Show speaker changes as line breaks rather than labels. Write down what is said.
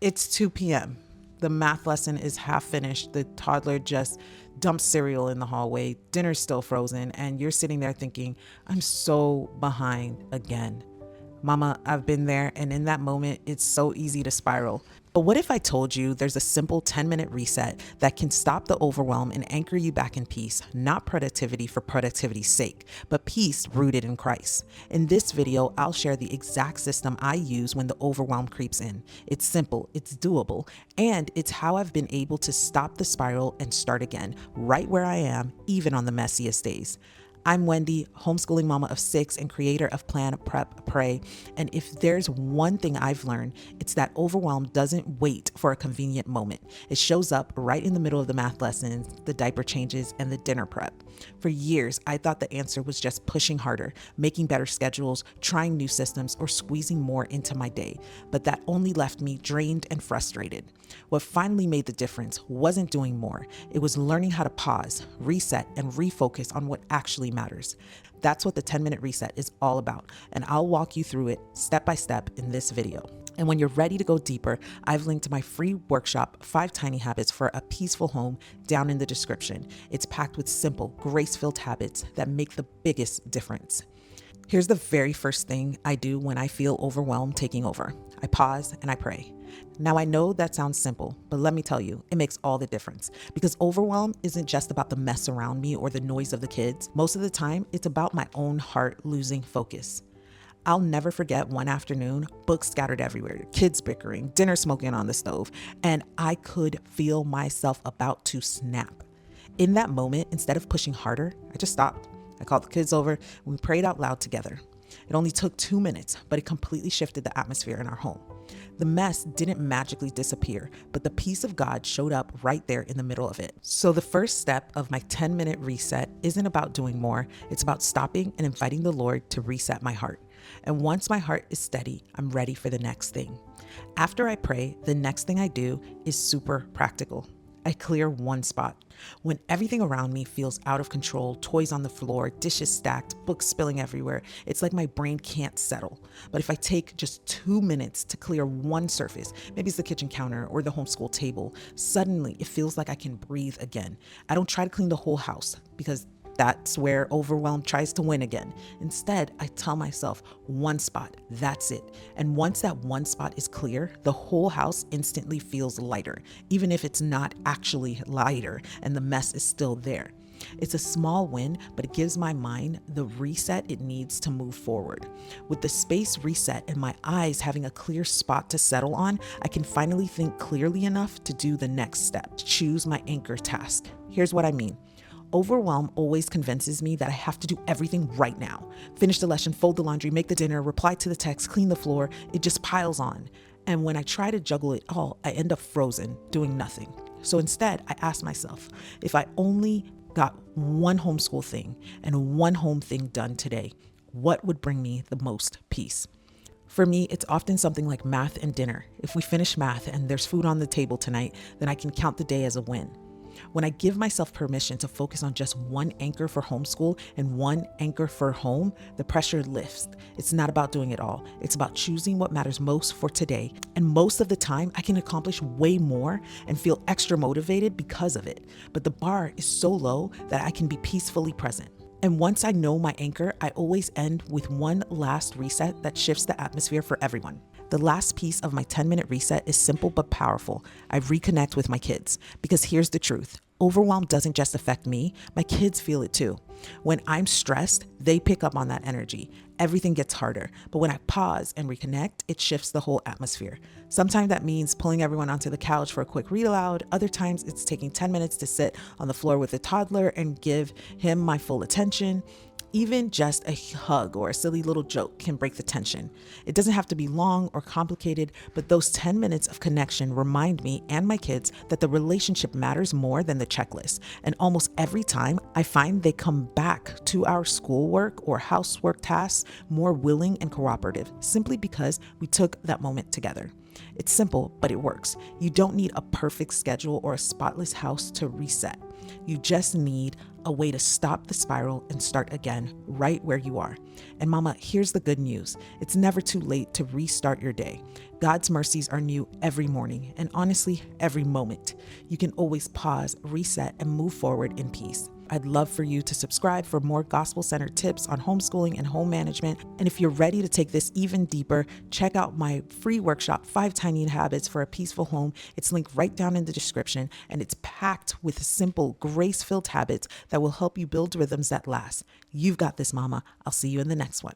It's 2 p.m. The math lesson is half finished. The toddler just dumps cereal in the hallway. Dinner's still frozen. And you're sitting there thinking, I'm so behind again. Mama, I've been there. And in that moment, it's so easy to spiral. But what if I told you there's a simple 10-minute reset that can stop the overwhelm and anchor you back in peace, not productivity for productivity's sake, but peace rooted in Christ? In this video, I'll share the exact system I use when the overwhelm creeps in. It's simple, it's doable, and it's how I've been able to stop the spiral and start again, right where I am, even on the messiest days. I'm Wendy, homeschooling mama of 6 and creator of Plan, Prep, Pray. And if there's one thing I've learned, it's that overwhelm doesn't wait for a convenient moment. It shows up right in the middle of the math lessons, the diaper changes, and the dinner prep. For years, I thought the answer was just pushing harder, making better schedules, trying new systems, or squeezing more into my day. But that only left me drained and frustrated. What finally made the difference wasn't doing more. It was learning how to pause, reset, and refocus on what actually matters. That's what the 10-minute reset is all about, and I'll walk you through it step by step in this video. And when you're ready to go deeper, I've linked my free workshop, 5 Tiny Habits for a Peaceful Home, down in the description. It's packed with simple, grace-filled habits that make the biggest difference. Here's the very first thing I do when I feel overwhelmed taking over. I pause and I pray. Now, I know that sounds simple, but let me tell you, it makes all the difference, because overwhelm isn't just about the mess around me or the noise of the kids. Most of the time, it's about my own heart losing focus. I'll never forget one afternoon, books scattered everywhere, kids bickering, dinner smoking on the stove, and I could feel myself about to snap. In that moment, instead of pushing harder, I just stopped. I called the kids over and we prayed out loud together. It only took 2 minutes, but it completely shifted the atmosphere in our home. The mess didn't magically disappear, but the peace of God showed up right there in the middle of it. So the first step of my 10-minute reset isn't about doing more. It's about stopping and inviting the Lord to reset my heart. And once my heart is steady, I'm ready for the next thing. After I pray, the next thing I do is super practical. I clear one spot. When everything around me feels out of control, toys on the floor, dishes stacked, books spilling everywhere, it's like my brain can't settle. But if I take just 2 minutes to clear one surface, maybe it's the kitchen counter or the homeschool table, suddenly it feels like I can breathe again. I don't try to clean the whole house because that's where overwhelm tries to win again. Instead, I tell myself, one spot, that's it. And once that one spot is clear, the whole house instantly feels lighter, even if it's not actually lighter and the mess is still there. It's a small win, but it gives my mind the reset it needs to move forward. With the space reset and my eyes having a clear spot to settle on, I can finally think clearly enough to do the next step, choose my anchor task. Here's what I mean. Overwhelm always convinces me that I have to do everything right now. Finish the lesson, fold the laundry, make the dinner, reply to the text, clean the floor. It just piles on. And when I try to juggle it all, I end up frozen, doing nothing. So instead, I ask myself, if I only got one homeschool thing and one home thing done today, what would bring me the most peace? For me, it's often something like math and dinner. If we finish math and there's food on the table tonight, then I can count the day as a win. When I give myself permission to focus on just one anchor for homeschool and one anchor for home, the pressure lifts. It's not about doing it all. It's about choosing what matters most for today. And most of the time, I can accomplish way more and feel extra motivated because of it. But the bar is so low that I can be peacefully present. And once I know my anchor, I always end with one last reset that shifts the atmosphere for everyone. The last piece of my 10-minute reset is simple but powerful. I reconnect with my kids, because here's the truth. Overwhelm doesn't just affect me, my kids feel it too. When I'm stressed, they pick up on that energy. Everything gets harder, but when I pause and reconnect, it shifts the whole atmosphere. Sometimes that means pulling everyone onto the couch for a quick read aloud. Other times it's taking 10 minutes to sit on the floor with a toddler and give him my full attention. Even just a hug or a silly little joke can break the tension. It doesn't have to be long or complicated, but those 10 minutes of connection remind me and my kids that the relationship matters more than the checklist. And almost every time, I find they come back to our schoolwork or housework tasks more willing and cooperative, simply because we took that moment together. It's simple, but it works. You don't need a perfect schedule or a spotless house to reset. You just need a way to stop the spiral and start again right where you are. And mama, here's the good news. It's never too late to restart your day. God's mercies are new every morning, and honestly, every moment. You can always pause, reset, and move forward in peace. I'd love for you to subscribe for more gospel-centered tips on homeschooling and home management. And if you're ready to take this even deeper, check out my free workshop, 5 Tiny Habits for a Peaceful Home. It's linked right down in the description, and it's packed with simple, grace-filled habits that will help you build rhythms that last. You've got this, mama. I'll see you in the next one.